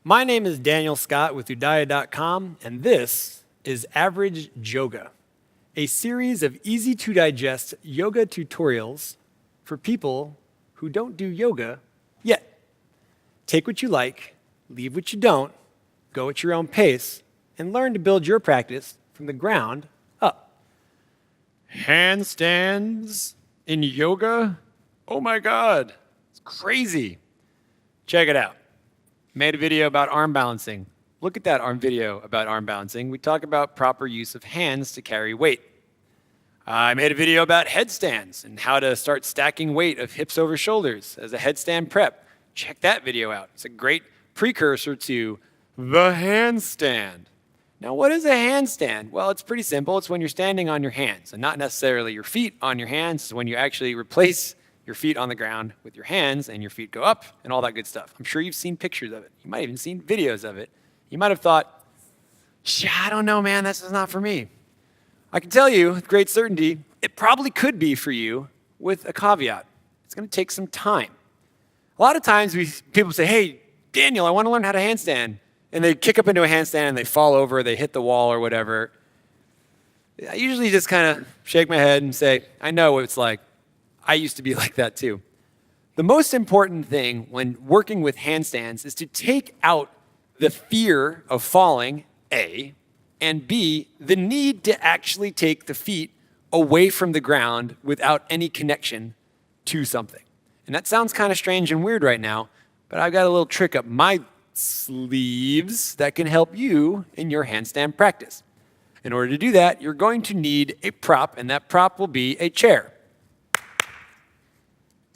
My name is Daniel Scott with UDAYA.com, and this is AVERAGE JOGA, a series of easy-to-digest yoga tutorials for people who don't do yoga yet. Take what you like, leave what you don't, go at your own pace, and learn to build your practice from the ground up. Handstands in yoga? Oh my God, it's crazy. Check it out. Made a video about arm balancing. Look at that video about arm balancing. We talk about proper use of hands to carry weight. I made a video about headstands and how to start stacking weight of hips over shoulders as a headstand prep. Check that video out. It's a great precursor to the handstand. Now, what is a handstand? Well, it's pretty simple. It's when you're standing on your hands, and not necessarily your feet on your hands. It's when you actually replace your feet on the ground with your hands and your feet go up and all that good stuff. I'm sure you've seen pictures of it. You might have even seen videos of it. You might have thought, I don't know, man, that's just not for me. I can tell you with great certainty, it probably could be for you with a caveat. It's going to take some time. A lot of times people say, hey, Daniel, I want to learn how to handstand. And they kick up into a handstand and they fall over, they hit the wall or whatever. I usually just kind of shake my head and say, I know what it's like. I used to be like that too. The most important thing when working with handstands is to take out the fear of falling, A, and B, the need to actually take the feet away from the ground without any connection to something. And that sounds kind of strange and weird right now, but I've got a little trick up my sleeves that can help you in your handstand practice. In order to do that, you're going to need a prop, and that prop will be a chair.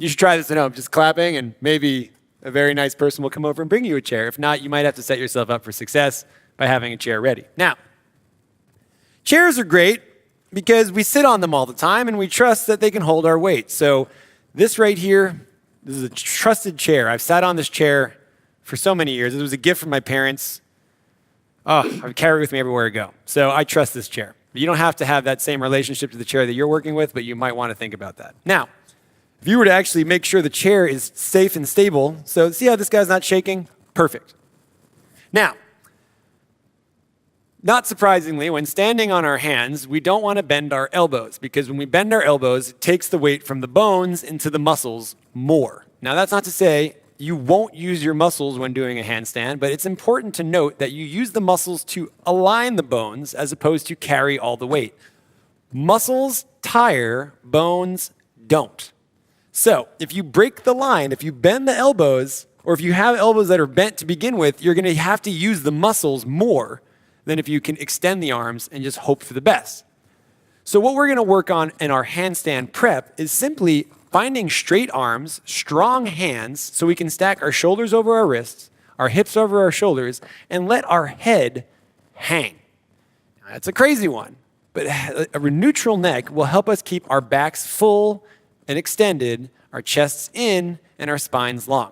You should try this at home, just clapping, and maybe a very nice person will come over and bring you a chair. If not, you might have to set yourself up for success by having a chair ready. Now, chairs are great because we sit on them all the time and we trust that they can hold our weight. So this right here, this is a trusted chair. I've sat on this chair for so many years. It was a gift from my parents. I carry it with me everywhere I go. So I trust this chair. You don't have to have that same relationship to the chair that you're working with, but you might want to think about that. Now, if you were to actually make sure the chair is safe and stable, so see how this guy's not shaking? Perfect. Now, not surprisingly, when standing on our hands, we don't want to bend our elbows because when we bend our elbows, it takes the weight from the bones into the muscles more. Now, that's not to say you won't use your muscles when doing a handstand, but it's important to note that you use the muscles to align the bones as opposed to carry all the weight. Muscles tire, bones don't. So if you break the line, if you bend the elbows, or if you have elbows that are bent to begin with, you're going to have to use the muscles more than if you can extend the arms and just hope for the best. So what we're going to work on in our handstand prep is simply finding straight arms, strong hands, so we can stack our shoulders over our wrists, our hips over our shoulders, and let our head hang. Now, that's a crazy one, but a neutral neck will help us keep our backs full and extended, our chests in, and our spines long.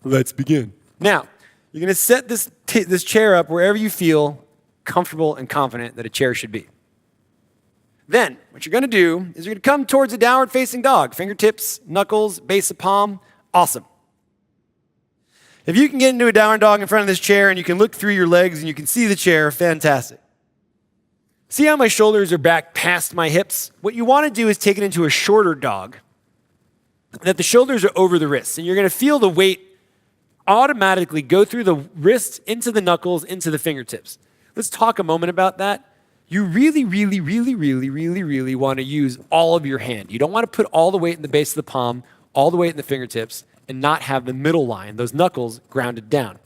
Let's begin. Now, you're going to set this chair up wherever you feel comfortable and confident that a chair should be. Then, what you're going to do is you're going to come towards a downward facing dog. Fingertips, knuckles, base of palm. Awesome. If you can get into a downward dog in front of this chair and you can look through your legs and you can see the chair, fantastic. See how my shoulders are back past my hips? What you want to do is take it into a shorter dog, that the shoulders are over the wrists, and you're going to feel the weight automatically go through the wrists, into the knuckles, into the fingertips. Let's talk a moment about that. You really want to use all of your hand. You don't want to put all the weight in the base of the palm, all the weight in the fingertips, and not have the middle line, those knuckles, grounded down.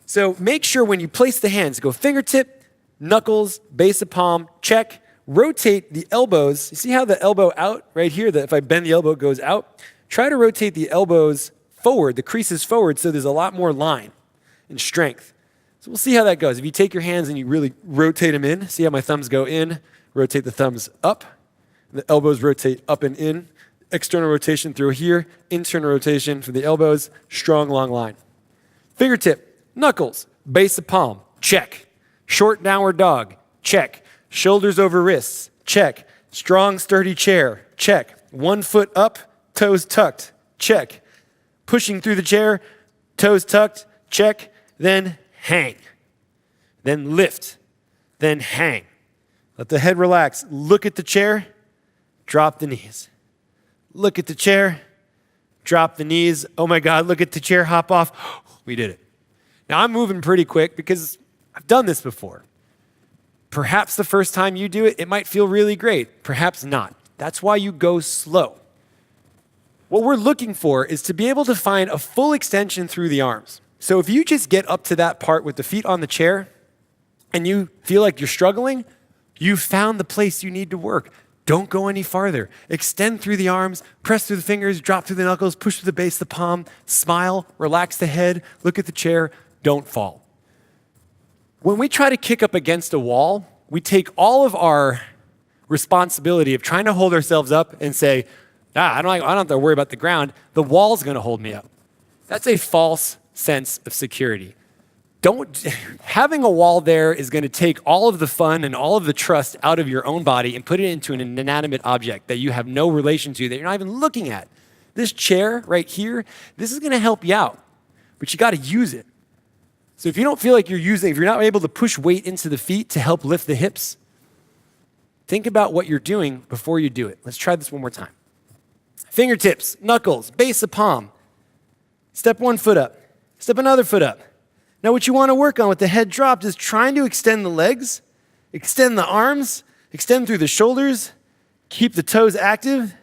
So make sure when you place the hands, go fingertip, knuckles, base of palm, check. Rotate the elbows. You see how the elbow out right here, that if I bend the elbow, it goes out? Try to rotate the elbows forward, the creases forward, so there's a lot more line and strength. So we'll see how that goes. If you take your hands and you really rotate them in, see how my thumbs go in, rotate the thumbs up, the elbows rotate up and in, external rotation through here, internal rotation for the elbows, strong, long line. Fingertip, knuckles, base of palm, check. Short downward dog, check. Shoulders over wrists, check. Strong, sturdy chair, check. 1 foot up, toes tucked, check. Pushing through the chair, toes tucked, check. then hang, then lift, then hang. Let the head relax. Look at the chair, drop the knees. Look at the chair, drop the knees. Oh my God, look at the chair, hop off. We did it. Now I'm moving pretty quick because I've done this before. Perhaps the first time you do it, it might feel really great. Perhaps not. That's why you go slow. What we're looking for is to be able to find a full extension through the arms. So if you just get up to that part with the feet on the chair and you feel like you're struggling, you found the place you need to work. Don't go any farther. Extend through the arms, press through the fingers, drop through the knuckles, push through the base of the palm, smile, relax the head, look at the chair, don't fall. When we try to kick up against a wall, we take all of our responsibility of trying to hold ourselves up and say, I don't have to worry about the ground. The wall's going to hold me up. That's a false sense of security. Having a wall there is going to take all of the fun and all of the trust out of your own body and put it into an inanimate object that you have no relation to, that you're not even looking at. This chair right here, this is going to help you out, but you got to use it. So if you don't feel like if you're not able to push weight into the feet to help lift the hips, think about what you're doing before you do it. Let's try this one more time. Fingertips, knuckles, base of palm. Step one foot up, step another foot up. Now what you want to work on with the head dropped is trying to extend the legs, extend the arms, extend through the shoulders, keep the toes active.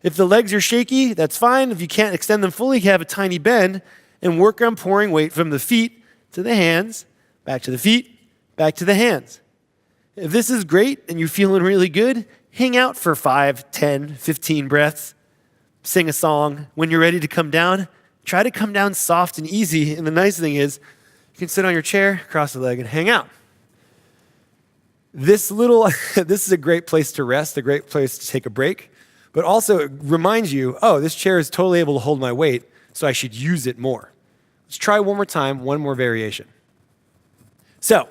If the legs are shaky, that's fine. If you can't extend them fully, you can have a tiny bend and work on pouring weight from the feet to the hands, back to the feet, back to the hands. If this is great and you're feeling really good, hang out for 5, 10, 15 breaths, sing a song. When you're ready to come down, try to come down soft and easy. And the nice thing is, you can sit on your chair, cross the leg, and hang out. This is a great place to rest, a great place to take a break, but also it reminds you, this chair is totally able to hold my weight, so I should use it more. Let's try one more time, one more variation. So,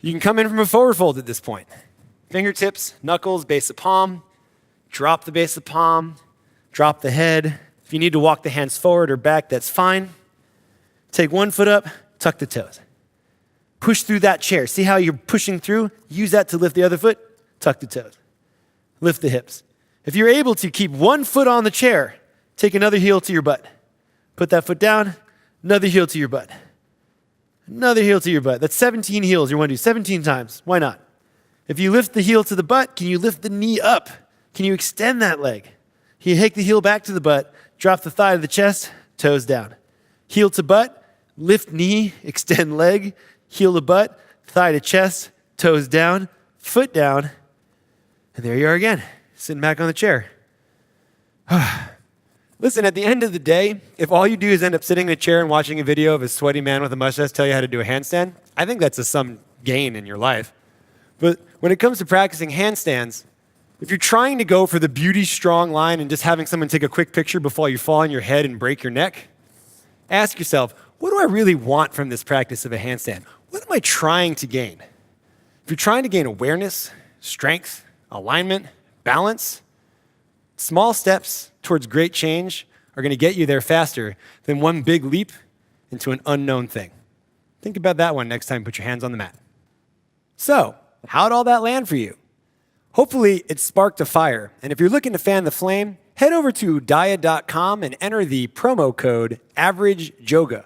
you can come in from a forward fold at this point. Fingertips, knuckles, base of palm, drop the base of palm, drop the head. If you need to walk the hands forward or back, that's fine. Take one foot up, tuck the toes. Push through that chair. See how you're pushing through? Use that to lift the other foot, tuck the toes. Lift the hips. If you're able to keep one foot on the chair, take another heel to your butt. Put that foot down, another heel to your butt. Another heel to your butt. That's 17 heels. You want to do 17 times. Why not? If you lift the heel to the butt, can you lift the knee up? Can you extend that leg? Can you take the heel back to the butt, drop the thigh to the chest, toes down. Heel to butt, lift knee, extend leg, heel to butt, thigh to chest, toes down, foot down, and there you are again, sitting back on the chair. Listen, at the end of the day, if all you do is end up sitting in a chair and watching a video of a sweaty man with a mustache tell you how to do a handstand, I think that's some gain in your life. But when it comes to practicing handstands, if you're trying to go for the beauty strong line and just having someone take a quick picture before you fall on your head and break your neck, ask yourself, what do I really want from this practice of a handstand? What am I trying to gain? If you're trying to gain awareness, strength, alignment, balance, small steps towards great change are going to get you there faster than one big leap into an unknown thing. Think about that one next time you put your hands on the mat. So, how'd all that land for you? Hopefully, it sparked a fire. And if you're looking to fan the flame, head over to UDAYA.com and enter the promo code AVERAGE JOGA,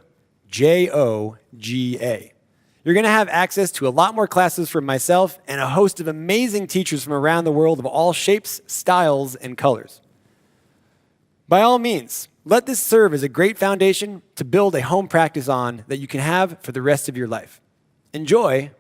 Joga. You're going to have access to a lot more classes from myself and a host of amazing teachers from around the world of all shapes, styles, and colors. By all means, let this serve as a great foundation to build a home practice on that you can have for the rest of your life. Enjoy.